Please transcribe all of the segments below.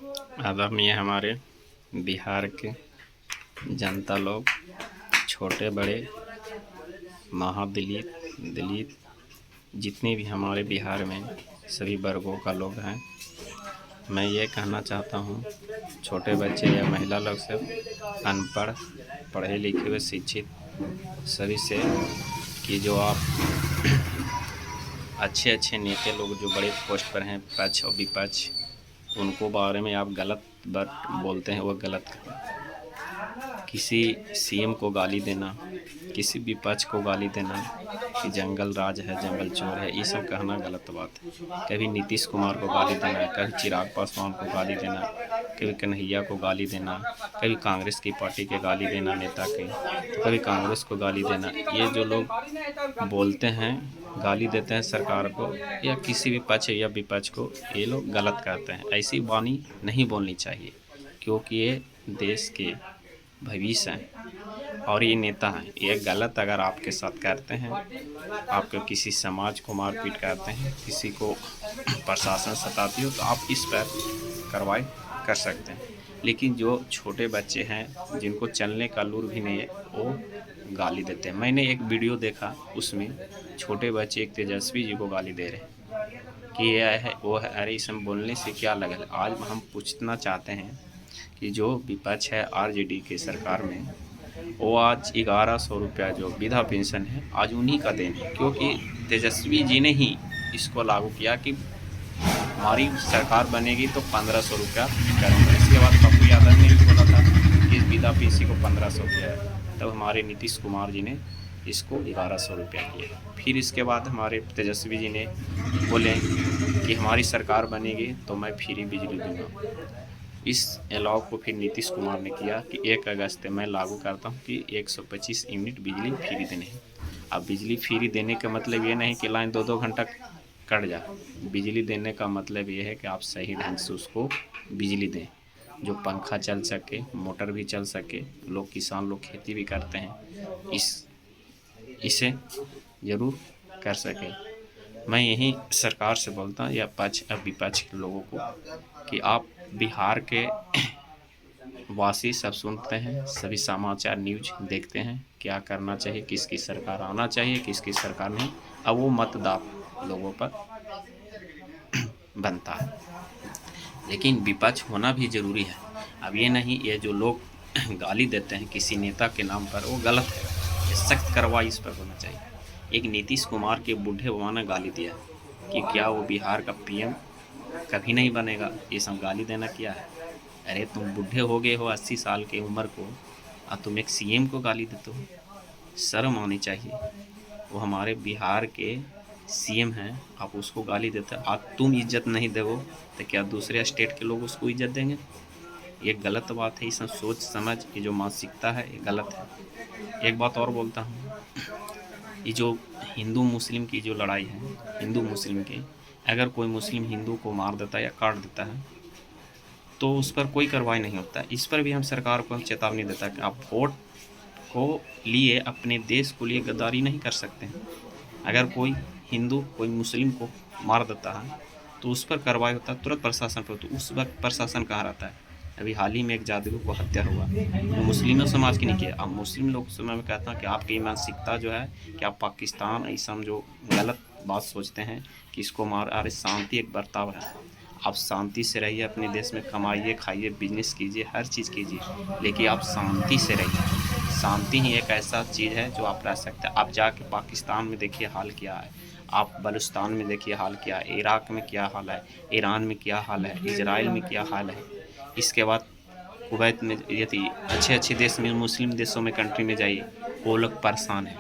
आदरणीय हमारे बिहार के जनता लोग, छोटे बड़े, महादलित, दलित, जितने भी हमारे बिहार में सभी वर्गों का लोग हैं। मैं ये कहना चाहता हूँ छोटे बच्चे या महिला लोग सब अनपढ़, पढ़े लिखे हुए, शिक्षित सभी से कि जो आप अच्छे अच्छे नेता लोग जो बड़े पोस्ट पर हैं, पक्ष और विपक्ष, उनको बारे में आप गलत बात बोलते हैं, वो गलत है। किसी सीएम को गाली देना, किसी विपक्ष को गाली देना कि जंगल राज है, जंगल चोर है, ये सब कहना गलत बात है। कभी नीतीश कुमार को गाली देना, कभी चिराग पासवान को गाली देना, कभी कन्हैया को गाली देना, कभी कांग्रेस की पार्टी के गाली देना नेता के, तो कभी कांग्रेस को गाली देना, ये जो लोग बोलते हैं, गाली देते हैं सरकार को या किसी भी पक्ष या विपक्ष को, ये लोग गलत करते हैं। ऐसी वाणी नहीं बोलनी चाहिए, क्योंकि ये देश के भविष्य हैं और ये नेता हैं। ये गलत अगर आपके साथ करते हैं, आपके किसी समाज को मारपीट करते हैं, किसी को प्रशासन सताती हो, तो आप इस पर कार्रवाई कर सकते हैं। लेकिन जो छोटे बच्चे हैं जिनको चलने का लूर भी नहीं है, वो गाली देते हैं। मैंने एक वीडियो देखा, उसमें छोटे बच्चे एक तेजस्वी जी को गाली दे रहे हैं कि ये है वो है। अरे इसमें बोलने से क्या लगा? आज हम पूछना चाहते हैं कि जो विपक्ष है आरजेडी के सरकार में, वो आज 1100 रुपया जो विधवा पेंशन है, आज उन्हीं का देन है, क्योंकि तेजस्वी जी ने ही इसको लागू किया कि हमारी सरकार बनेगी तो 1500 रुपया करेंगे। इसके बाद पप्पू यादव ने भी बोला था कि विधवा पेंशन को 1500 किया है, तब हमारे नीतीश कुमार जी ने इसको 1100 रुपया किया। फिर इसके बाद हमारे तेजस्वी जी ने बोले कि हमारी सरकार बनेगी तो मैं फ्री बिजली दूंगा। इस अलाव को फिर नीतीश कुमार ने किया कि 1 अगस्त मैं लागू करता हूं कि 125 यूनिट बिजली फ्री देने हैं। अब बिजली फ्री देने का मतलब ये नहीं कि लाइन 2-2 घंटा कट जा। बिजली देने का मतलब ये है कि आप सही ढंग से उसको बिजली दें, जो पंखा चल सके, मोटर भी चल सके, लोग किसान लोग खेती भी करते हैं, इसे ज़रूर कर सके। मैं यही सरकार से बोलता हूँ या पक्ष विपक्ष के लोगों को कि आप बिहार के वासी सब सुनते हैं, सभी समाचार न्यूज देखते हैं, क्या करना चाहिए, किसकी सरकार आना चाहिए, किसकी सरकार नहीं। अब वो मतदाता लोगों पर बनता है, लेकिन विपक्ष होना भी ज़रूरी है। अब ये नहीं, ये जो लोग गाली देते हैं किसी नेता के नाम पर, वो गलत है। सख्त कार्रवाई इस पर होना चाहिए। एक नीतीश कुमार के बूढ़े बाबा ने गाली दिया कि क्या वो बिहार का पीएम कभी नहीं बनेगा, ये सब गाली देना क्या है? अरे तुम बूढ़े हो गए हो 80 साल की उम्र को, और तुम एक सीएम को गाली देते हो, शर्म आनी चाहिए। वो हमारे बिहार के सीएम हैं, आप उसको गाली देते हो। आज तुम इज्जत नहीं दोगे तो क्या दूसरे स्टेट के लोग उसको इज्जत देंगे? ये गलत बात है। ये सब सोच समझ की जो मानसिकता है, ये गलत है। एक बात और बोलता हूँ, ये जो हिंदू मुस्लिम की जो लड़ाई है, हिंदू मुस्लिम की, अगर कोई मुस्लिम हिंदू को मार देता है या काट देता है तो उस पर कोई कार्रवाई नहीं होता। इस पर भी हम सरकार को चेतावनी देता कि आप वोट को लिए, अपने देश को लिए गद्दारी नहीं कर सकते हैं। अगर कोई हिंदू कोई मुस्लिम को मार देता है तो उस पर कार्रवाई होता है, तुरंत प्रशासन पर। तो उस वक्त प्रशासन कहाँ रहता है? अभी हाल ही में एक जादू को हत्या हुआ, तो मुस्लिमों समाज की नहीं किया। अब मुस्लिम लोग समय में कहता हूँ कि आपकी मानसिकता जो है कि आप पाकिस्तान ऐसा जो गलत बात सोचते हैं कि इसको मार, अरे शांति एक बर्ताव है। आप शांति से रहिए, अपने देश में कमाइए, खाइए, बिजनेस कीजिए, हर चीज़ कीजिए, लेकिन आप शांति से रहिए। शांति ही एक ऐसा चीज़ है जो आप रह सकते हैं। आप जाके पाकिस्तान में देखिए हाल क्या है, आप बलूचिस्तान में देखिए हाल क्या है, इराक में क्या हाल है, ईरान में क्या हाल है, इजराइल में क्या हाल है। इसके बाद कुवैत में, यदि अच्छे अच्छे देश में, मुस्लिम देशों में, कंट्री में जाइए, वो लोग परेशान हैं।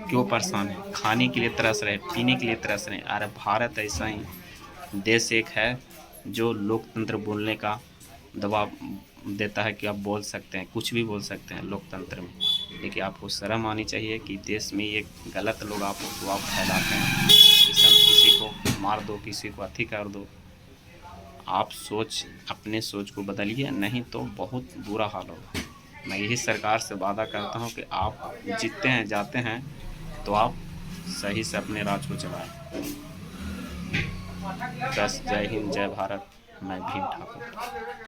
क्यों परेशान हैं? खाने के लिए तरस रहे, पीने के लिए तरस रहे। अरे भारत ऐसा ही देश एक है जो लोकतंत्र बोलने का दबाव देता है कि आप बोल सकते हैं, कुछ भी बोल सकते हैं लोकतंत्र में। लेकिन आपको शर्म आनी चाहिए कि देश में ये गलत लोग आप अफवाह फैलाते हैं कि सब किसी को मार दो, किसी को अथी कर दो। आप अपने सोच को बदलिए, नहीं तो बहुत बुरा हाल होगा। मैं यही सरकार से वादा करता हूँ कि आप जीतते हैं, जाते हैं तो आप सही से अपने राज को चलाएं। बस, जय हिंद, जय भारत। मैं भीम ठाकुर।